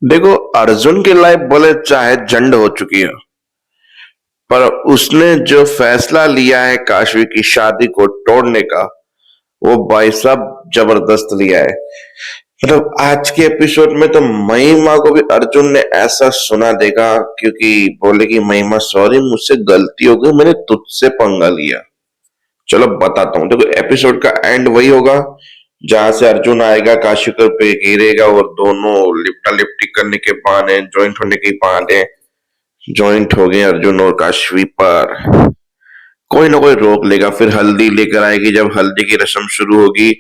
देखो, अर्जुन की लाइफ बोले चाहे जंड हो चुकी है, पर उसने जो फैसला लिया है काशवी की शादी को तोड़ने का, वो भाई साहब जबरदस्त लिया है। मतलब आज के एपिसोड में तो महिमा को भी अर्जुन ने ऐसा सुना देगा, क्योंकि बोलेगी महिमा सॉरी मुझसे गलती हो गई, मैंने तुझसे पंगा लिया। चलो बताता हूँ, देखो एपिसोड का एंड वही होगा जहां से अर्जुन आएगा, काशिकर पे गिरेगा और दोनों लिपटा लिपटी करने के बहाने, ज्वाइंट होने के बहाने ज्वाइंट हो गए अर्जुन और काशवी पर। कोई ना कोई रोक लेगा, फिर हल्दी लेकर आएगी। जब हल्दी की रस्म शुरू होगी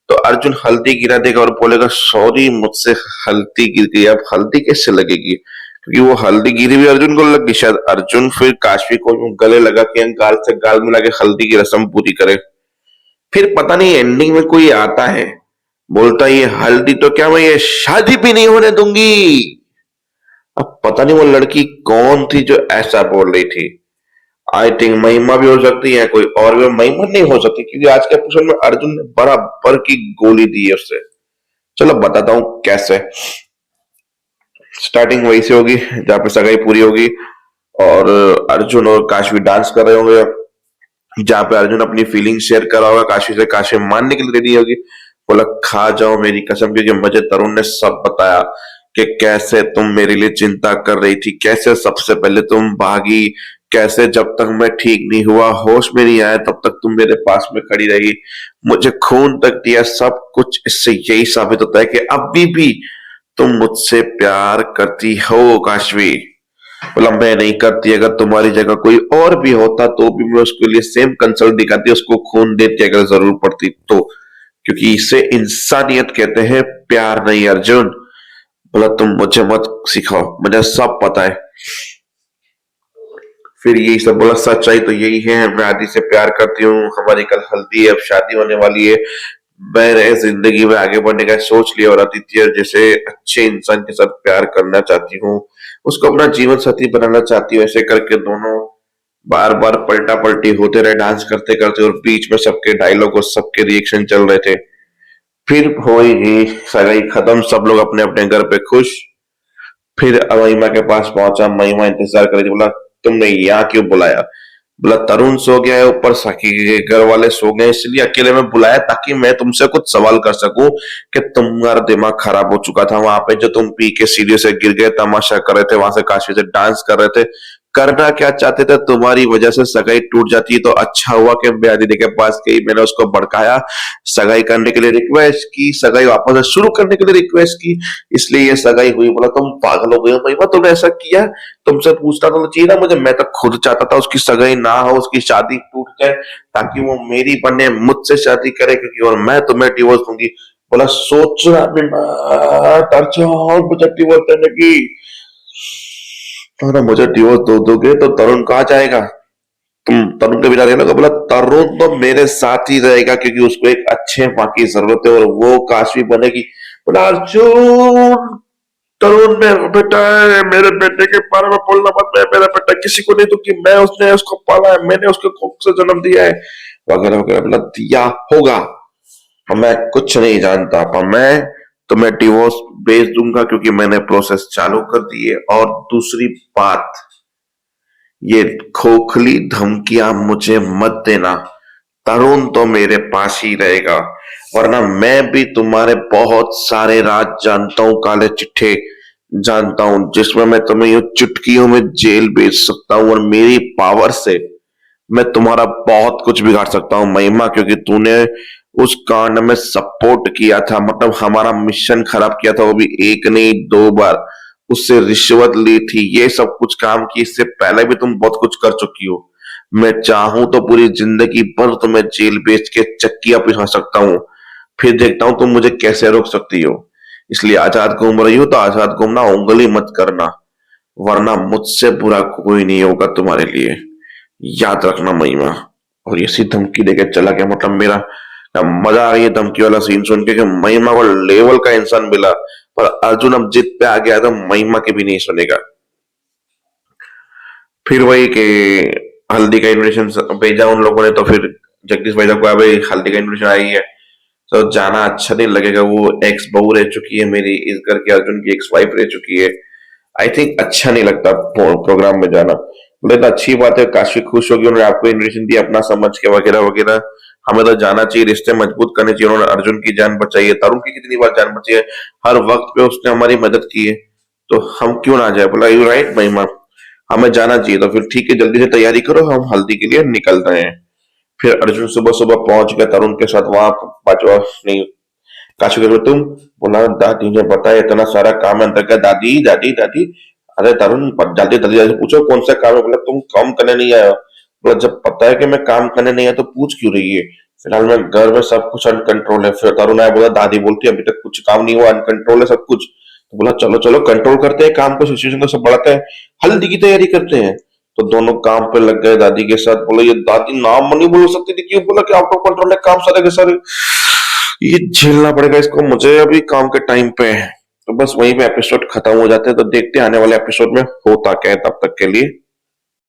तो अर्जुन हल्दी गिरा देगा और बोलेगा सॉरी मुझसे हल्दी गिर गई। अब हल्दी कैसे लगेगी, क्योंकि वो हल्दी गिरी भी अर्जुन को लग गई। शायद अर्जुन फिर काशवी को यूं गले लगा के गाल से गाल मिला के हल्दी की रस्म पूरी करे। फिर पता नहीं एंडिंग में कोई आता है, बोलता है ये हल्दी तो क्या, मैं ये शादी भी नहीं होने दूंगी। अब पता नहीं वो लड़की कौन थी जो ऐसा बोल रही थी। आई थिंक महिमा भी हो सकती है, कोई और भी। महिमा नहीं हो सकती, क्योंकि आज के एपिसोड में अर्जुन ने बराबर की गोली दी है उससे। चलो बताता हूँ कैसे। स्टार्टिंग वही से होगी जहाँ पे सगाई पूरी होगी और अर्जुन और काशवी डांस कर रहे होंगे, जहाँ पे अर्जुन अपनी फीलिंग शेयर कर रहा होगा काशी से। काशी मानने के लिए रेडी होगी, बोला खा जाओ मेरी कसम, क्योंकि मुझे तरुण ने सब बताया कि कैसे तुम मेरे लिए चिंता कर रही थी, कैसे सबसे पहले तुम भागी, कैसे जब तक मैं ठीक नहीं हुआ, होश में नहीं आया, तब तक तुम मेरे पास में खड़ी रही, मुझे खून तक दिया। सब कुछ इससे यही साबित होता है कि अभी भी तुम मुझसे प्यार करती हो काशवी। बोला मैं नहीं करती, अगर तुम्हारी जगह कोई और भी होता तो भी मैं उसके लिए सेम कंसल्ट दिखाती, उसको खून देती अगर जरूर पड़ती तो, क्योंकि इसे इंसानियत कहते हैं, प्यार नहीं अर्जुन। बोला तुम मुझे मत सिखाओ, मुझे सब पता है। फिर यही सब बोला, सच्चाई तो यही है, मैं आदि से प्यार करती हूँ, हमारी कल हल्दी है, अब शादी होने वाली है, मैं रहे जिंदगी में आगे बढ़ने का सोच लिया और आदित्य जैसे अच्छे इंसान के साथ प्यार करना चाहती हूँ, उसको अपना जीवन साथी बनाना चाहती हूँ। ऐसे करके दोनों बार बार पलटा पलटी होते रहे डांस करते करते, और बीच में सबके डायलॉग और सबके रिएक्शन चल रहे थे। फिर होई सगाई खत्म, सब लोग अपने अपने घर पे खुश। फिर महिमा के पास पहुंचा, महिमा इंतजार कर रही थी। बोला तुमने यहाँ क्यों बुलाया? बोला तरुण सो गया है ऊपर, साकी के घर वाले सो गए, इसलिए अकेले में बुलाया ताकि मैं तुमसे कुछ सवाल कर सकूं कि तुम्हारा दिमाग खराब हो चुका था वहां पे, जो तुम पी के सीढ़ी से गिर गए, तमाशा कर रहे थे, वहां से काशी से डांस कर रहे थे, करना क्या चाहते थे? तुम्हारी वजह से सगाई टूट जाती तो अच्छा हुआ कि मैं दीदी के पास गई, मैंने उसको भड़काया, सगाई करने के लिए रिक्वेस्ट की, सगाई वापस से शुरू करने के लिए रिक्वेस्ट की, इसलिए ये सगाई हुई। बोला तुम पागल हो गए हो महिमा, तुमने ऐसा किया? तुमसे पूछना तो चाहिए ना मुझे, मैं तो खुद चाहता था उसकी सगाई ना हो, उसकी शादी टूट जाए, ताकि वो मेरी बने, मुझसे शादी करे, क्योंकि और मैं तुम्हें डिवोर्स दूंगी। बोला सोचना भी मत अर्जुन, मुझे डिवोर्स देने की। अगर मुझे डिवोर्स दो दोगे तो तरुण कहाँ जाएगा? तुम तरुण के बिना रहना? बोला तरुण तो मेरे साथ ही रहेगा, क्योंकि उसको एक अच्छे माँ की जरूरत है और वो काशवी बनेगी। बोला अर्जुन, तरुण मेरा बेटा है, मेरे बेटे के बारे में बोलना मत, मैं मेरा बेटा किसी को नहीं दूंगी, मैं उसने उसको पाला है, मैंने उसको कोख से जन्म दिया है, वगैरह वगैरह। बोला दिया होगा, और मैं कुछ नहीं जानता, पर मैं तुम्हें डिवोर्स भेज दूंगा, क्योंकि मैंने प्रोसेस चालू कर दी है। और दूसरी बात, ये खोखली धमकियां मुझे मत देना, तरुण तो मेरे पास ही रहेगा, वरना मैं भी तुम्हारे बहुत सारे राज जानता हूँ, काले चिट्ठे जानता हूँ, जिसमें मैं तुम्हें यूं चुटकियों में जेल भेज सकता हूँ, और मेरी पावर से मैं तुम्हारा बहुत कुछ बिगाड़ सकता हूँ महिमा, क्योंकि तूने उस कांड में सपोर्ट किया था, मतलब हमारा मिशन खराब किया था, वो भी एक नहीं दो बार, उससे रिश्वत ली थी, ये सब कुछ काम की, इससे पहले भी तुम बहुत कुछ कर चुकी हो। मैं चाहूं तो पूरी जिंदगी भर तुम्हें जेल बेच के चक्कियां पिसा सकता हूँ, फिर देखता हूं तुम मुझे कैसे रोक सकती हो। इसलिए आजाद घूम रही हो तो आजाद घूमना, उंगली मत करना, वरना मुझसे बुरा कोई नहीं होगा तुम्हारे लिए, याद रखना महिमा। और ये सी धमकी देके चला गया, मतलब मेरा मजा आ गई धमकी वाला सीन सुन के कि महिमा को लेवल का इंसान मिला। पर अर्जुन अब जिद पे आ गया तो महिमा के भी नहीं सुनेगा। फिर वही कि हल्दी का इन्विटेशन भेजा उन लोगों ने, तो फिर जगदीश भाई को भाई हल्दी का इन्विटेशन आई है, तो जाना अच्छा नहीं लगेगा। वो एक्स बहू रह चुकी है मेरी, इस घर के अर्जुन की एक्स वाइफ रह चुकी है। आई थिंक अच्छा नहीं लगता प्रोग्राम में जाना। लेकिन अच्छी बात है, काशी खुश होगी, उन्होंने आपको इनविटेशन दिया अपना समझ के वगैरह वगैरह। हमें तो जाना चाहिए, रिश्ते मजबूत करने चाहिए। उन्होंने अर्जुन की जान बचाई है, तरुण की कितनी बार जान बचाई है, हर वक्त पे उसने हमारी मदद की है, तो हम क्यों ना जाए। बोला यू राइट महिमा, हमें जाना चाहिए। तो फिर ठीक है, जल्दी से तैयारी करो, हम हल्दी के लिए निकल रहे हैं। फिर अर्जुन सुबह सुबह पहुंच गया तरुण के साथ वहां। पांचवा नहीं, काशू के तुम। बोला दादी ने बताया इतना सारा काम है अंदर का। दादी दादी दादी, अरे तरुण जल्दी जल्दी जल्दी पूछो कौन सा काम है। बोला तुम काम करने नहीं आया। बोला जब पता है कि मैं काम करने नहीं आया तो पूछ क्यों रही है। फिलहाल मैं घर में सब कुछ अनकंट्रोल है। फिर तरुण आया, बोला दादी बोलती है अभी तक कुछ काम नहीं हुआ, अनकंट्रोल है सब कुछ। तो बोला चलो चलो कंट्रोल करते हैं काम को, सिचुएशन को सब बढ़ाते हैं, हल्दी की तैयारी करते हैं। तो दोनों काम पे लग गए दादी के साथ। बोला ये दादी नाम नहीं बोल सकती थी, क्यों बोला कि आउट ऑफ कंट्रोल है काम सारे के सारे। ये झेलना पड़ेगा इसको मुझे अभी काम के टाइम पे। तो बस वहीं पे एपिसोड खत्म हो जाते हैं। तो देखते हैं आने वाले एपिसोड में होता क्या है। तब तक के लिए